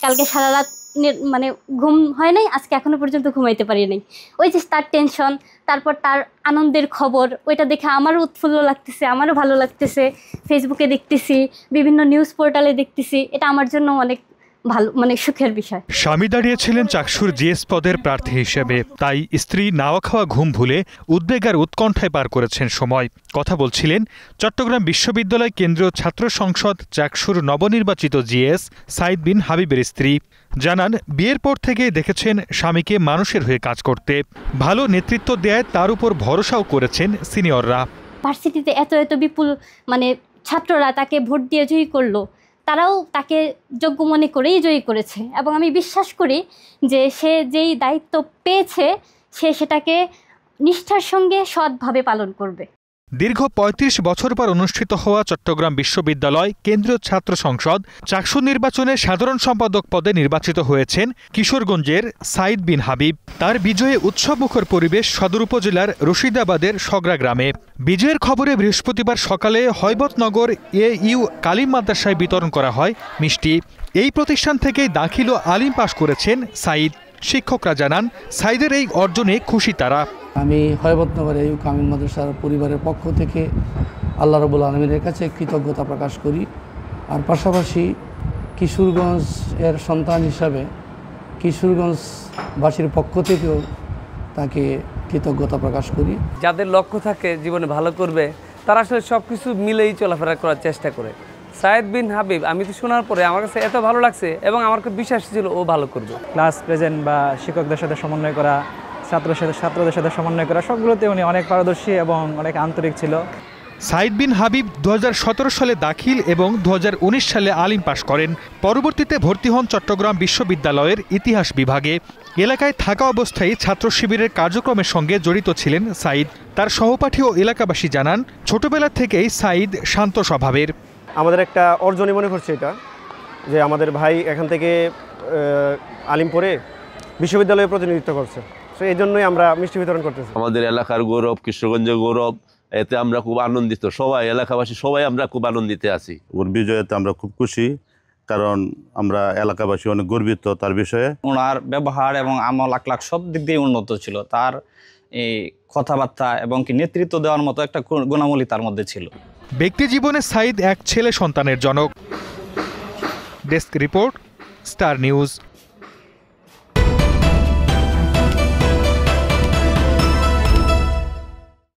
কালকে সারা রাত মানে ঘুম হয় নাই, আজকে এখনো পর্যন্ত ঘুমাইতে পারি নাই। ওই যে তার টেনশন, তারপর তার আনন্দের খবর, ওইটা দেখে আমারও উৎফুল্ল লাগতেছে, আমারও ভালো লাগতেছে। ফেসবুকে দেখতেছি, বিভিন্ন নিউজ পোর্টালে দেখতেছি, এটা আমার জন্য অনেক ভালো, মানে সুখের বিষয়। স্বামী দাঁড়িয়েছিলেন চাকসুর জিএস পদের প্রার্থী হিসেবে, তাই স্ত্রী নাওয়া খাওয়া ঘুম ভুলে উদ্বেগ আর উৎকণ্ঠায় পার করেছেন সময়। কথা বলছিলেন চট্টগ্রাম বিশ্ববিদ্যালয় কেন্দ্রীয় ছাত্র সংসদ চাকসুর নবনির্বাচিত জিএস সাইদ বিন হাবিবের স্ত্রী। জানান, বিয়ের পর থেকেই দেখেছেন স্বামীকে মানুষের হয়ে কাজ করতে। ভালো নেতৃত্ব দেয় তার উপর ভরসাও করেছেন সিনিয়ররা। ভার্সিটিতে এত এত বিপুল মানে ছাত্ররা তাকে ভোট দিয়ে জয়ী করলো, তারাও তাকে যোগ্য মনে করেই জয়ী করেছে, এবং আমি বিশ্বাস করি যে সে যেই দায়িত্ব পেয়েছে সে সেটাকে নিষ্ঠার সঙ্গে সৎভাবে পালন করবে। দীর্ঘ ৩৫ বছর পর অনুষ্ঠিত হওয়া চট্টগ্রাম বিশ্ববিদ্যালয় কেন্দ্রীয় ছাত্র সংসদ চাকসু নির্বাচনে সাধারণ সম্পাদক পদে নির্বাচিত হয়েছেন কিশোরগঞ্জের সাইদ বিন হাবিব। তার বিজয়ে উৎসবমুখর পরিবেশ সদর উপজেলার রশিদাবাদের সগরা গ্রামে। বিজয়ের খবরে বৃহস্পতিবার সকালে হয়বতনগর AU কালিম মাদ্রাসায় বিতরণ করা হয় মিষ্টি। এই প্রতিষ্ঠান থেকেই দাখিল ও আলিম পাশ করেছেন সাইদ। শিক্ষকরা জানান, সাইদের এই অর্জনে খুশি তারা। আমি হয়বতনগর AU কামিল মাদ্রাসার পরিবারের পক্ষ থেকে আল্লাহ রাব্বুল আলামিনের কাছে কৃতজ্ঞতা প্রকাশ করি। আর পাশাপাশি কিশোরগঞ্জ এর সন্তান হিসাবে কিশোরগঞ্জবাসীর পক্ষ থেকেও তাকে কৃতজ্ঞতা প্রকাশ করি। যাদের লক্ষ্য থাকে জীবনে ভালো করবে, তারা আসলে সব কিছু মিলেই চলাফেরা করার চেষ্টা করে। সাইদ বিন হাবিব আমি তো শোনার পরে আমার কাছে এত ভালো লাগছে, এবং আমার খুব বিশ্বাস ছিল ও ভালো করবে। ক্লাস প্রেজেন্ট বা শিক্ষকদের সাথে সমন্বয় করা, ছাত্রদের সাথে সমন্বয় করা, সবগুলোতে উনি অনেক পারদর্শী এবং অনেক আন্তরিক ছিল। সাইদ বিন হাবিব 2017 সালে দাখিল এবং 2019 সালে আলিম পাশ করেন। পরবর্তীতে ভর্তি হন চট্টগ্রাম বিশ্ববিদ্যালয়ের ইতিহাস বিভাগে। এলাকায় থাকা অবস্থায় ছাত্র শিবিরের কার্যক্রমের সঙ্গে জড়িত ছিলেন সাইদ। তার সহপাঠী ও এলাকাবাসী জানান, ছোটবেলা থেকেই সাইদ শান্ত স্বভাবের। আমাদের একটা অর্জনই মনে করছে এটা, যে আমাদের ভাই এখান থেকে আলিম পড়ে বিশ্ববিদ্যালয়ে প্রতিনিধিত্ব করছে, তো এই জন্যই আমরা মিষ্টি বিতরণ করতেছি। আমাদের এলাকার গৌরব, কিশোরগঞ্জের গৌরব, এতে আমরা খুব আনন্দিত। সবাই এলাকাবাসী সবাই আমরা খুব আনন্দিত আছি। ওর বিজয়েতে আমরা খুব খুশি, কারণ আমরা এলাকাবাসী অনেক গর্বিত তার বিষয়ে। ওনার ব্যবহার এবং আমল আখলাক সব দিক দিয়ে উন্নত ছিল। তার এই কথাবার্তা এবং কি নেতৃত্ব দেওয়ার মতো একটা গুণাবলী তার মধ্যে ছিল। ব্যক্তি জীবনে সাইদ এক ছেলে সন্তানের জনক। Desk report, star news.